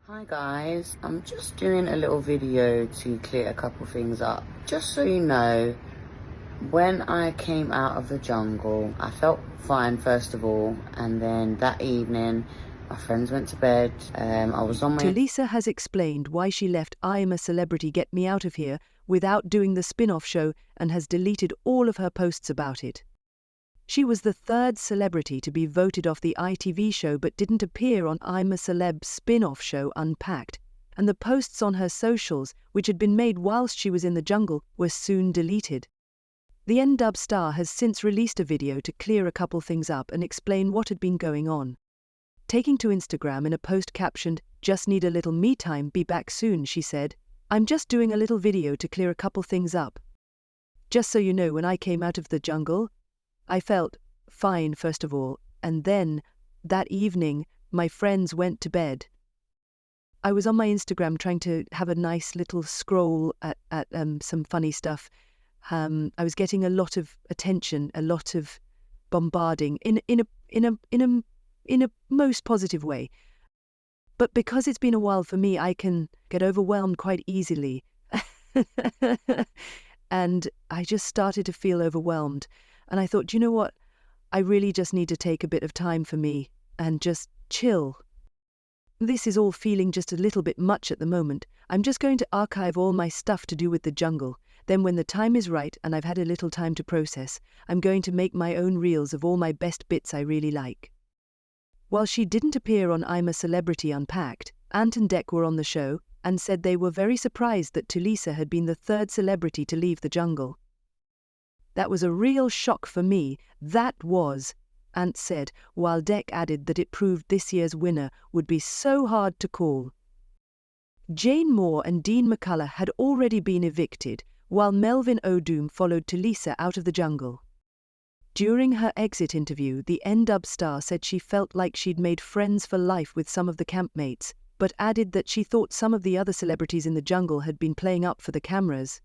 Hi guys, I'm just doing a little video to clear a couple things up. Just so you know, when I came out of the jungle, I felt fine first of all, and then that evening, my friends went to bed. I was on my... Tulisa has explained why she left I'm a Celebrity Get Me Out of Here without doing the spin-off show and has deleted all of her posts about it. She was the third celebrity to be voted off the ITV show but didn't appear on I'm a Celeb spin-off show Unpacked, and the posts on her socials, which had been made whilst she was in the jungle, were soon deleted. The N-Dubz star has since released a video to clear a couple things up and explain what had been going on. Taking to Instagram in a post captioned, "Just need a little me time, be back soon," she said, "I'm just doing a little video to clear a couple things up. Just so you know, when I came out of the jungle, I felt fine first of all, and then, that evening, my friends went to bed. I was on my Instagram trying to have a nice little scroll at some funny stuff. I was getting a lot of attention, a lot of bombarding in a most positive way. But because it's been a while for me, I can get overwhelmed quite easily. And I just started to feel overwhelmed. And I thought, you know what? I really just need to take a bit of time for me and just chill. This is all feeling just a little bit much at the moment. I'm just going to archive all my stuff to do with the jungle. Then when the time is right and I've had a little time to process, I'm going to make my own reels of all my best bits I really like." While she didn't appear on I'm a Celebrity Unpacked, Ant and Dec were on the show and said they were very surprised that Tulisa had been the third celebrity to leave the jungle. "That was a real shock for me, that was," Ant said, while Dec added that it proved this year's winner would be so hard to call. Jane Moore and Dean McCullough had already been evicted, while Melvin O'Doom followed Tulisa out of the jungle. During her exit interview, the N-Dubz star said she felt like she'd made friends for life with some of the campmates, but added that she thought some of the other celebrities in the jungle had been playing up for the cameras.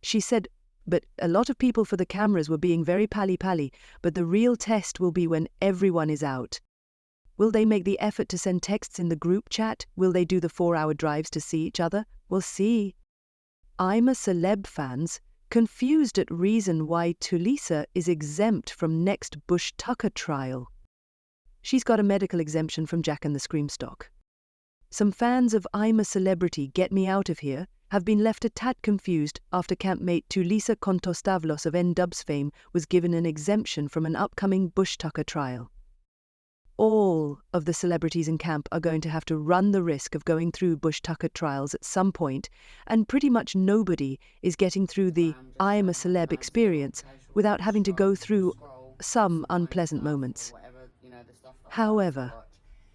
She said, "But a lot of people for the cameras were being very pally-pally, but the real test will be when everyone is out. Will they make the effort to send texts in the group chat? Will they do the 4-hour drives to see each other? We'll see." I'm a Celeb fans confused at reason why Tulisa is exempt from next Bush Tucker trial. She's got a medical exemption from Jack and the Screamstock. Some fans of I'm a Celebrity Get Me Out of Here have been left a tad confused after campmate Tulisa Contostavlos of N-Dubz fame was given an exemption from an upcoming Bush Tucker trial. All of the celebrities in camp are going to have to run the risk of going through Bush Tucker trials at some point, and pretty much nobody is getting through the I'm a Celeb experience without having to go through some unpleasant moments. However,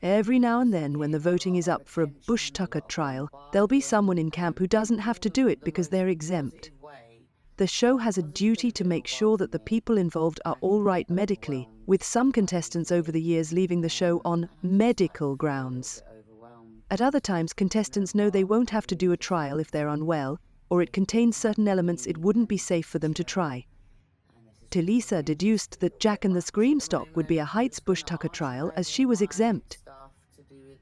every now and then when the voting is up for a Bush Tucker trial, there'll be someone in camp who doesn't have to do it because they're exempt. The show has a duty to make sure that the people involved are all right medically, with some contestants over the years leaving the show on medical grounds. At other times, contestants know they won't have to do a trial if they're unwell, or it contains certain elements it wouldn't be safe for them to try. Tulisa deduced that Jack and the Screamstock would be a Heights Bush Tucker trial as she was exempt.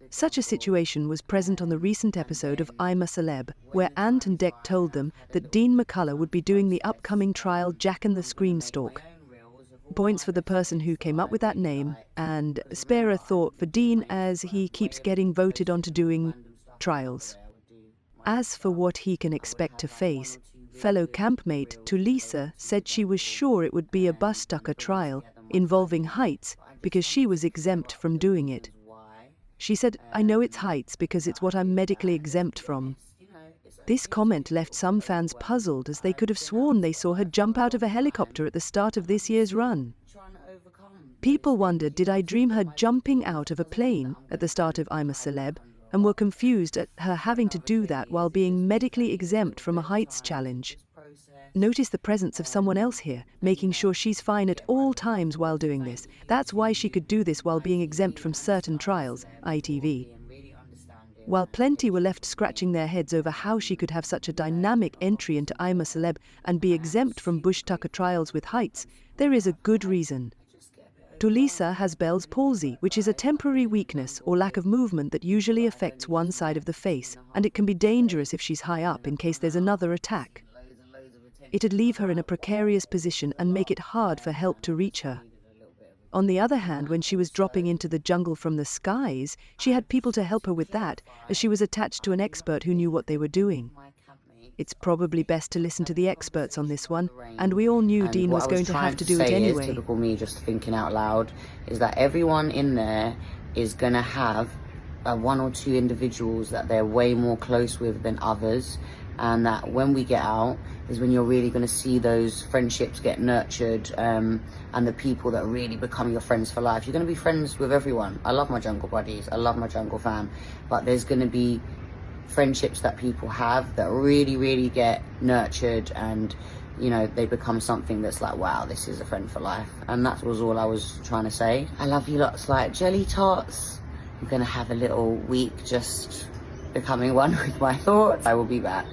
Such a situation was present on the recent episode of I'm a Celeb, where Ant and Dec told them that Dean McCullough would be doing the upcoming trial Jack and the Screamstock. Points for the person who came up with that name, and spare a thought for Dean as he keeps getting voted onto doing trials. As for what he can expect to face, fellow campmate Tulisa said she was sure it would be a Bush Tucker trial involving Heights because she was exempt from doing it. She said, "I know it's Heights because it's what I'm medically exempt from." This comment left some fans puzzled, as they could have sworn they saw her jump out of a helicopter at the start of this year's run. People wondered, did I dream her jumping out of a plane at the start of I'm a Celeb, and were confused at her having to do that while being medically exempt from a Heights challenge. Notice the presence of someone else here, making sure she's fine at all times while doing this. That's why she could do this while being exempt from certain trials, ITV. While plenty were left scratching their heads over how she could have such a dynamic entry into I'm a Celeb and be exempt from Bush Tucker trials with Heights, there is a good reason. Tulisa has Bell's palsy, which is a temporary weakness or lack of movement that usually affects one side of the face, and it can be dangerous if she's high up in case there's another attack. It'd leave her in a precarious position and make it hard for help to reach her. On the other hand, when she was dropping into the jungle from the skies, she had people to help her with that, as she was attached to an expert who knew what they were doing. It's probably best to listen to the experts on this one, and we all knew Dean was going to have to do it anyway. Typical me just thinking out loud, is that everyone in there is going to have one or two individuals that they're way more close with than others, and that when we get out is when you're really going to see those friendships get nurtured, and the people that really become your friends for life. You're going to be friends with everyone. I love my jungle buddies, I love my jungle fam, but there's going to be friendships that people have that really get nurtured, and you know, they become something that's like, wow, this is a friend for life. And that was all I was trying to say. I love you lots like jelly tots. I'm gonna have a little week just becoming one with my thoughts. I will be back.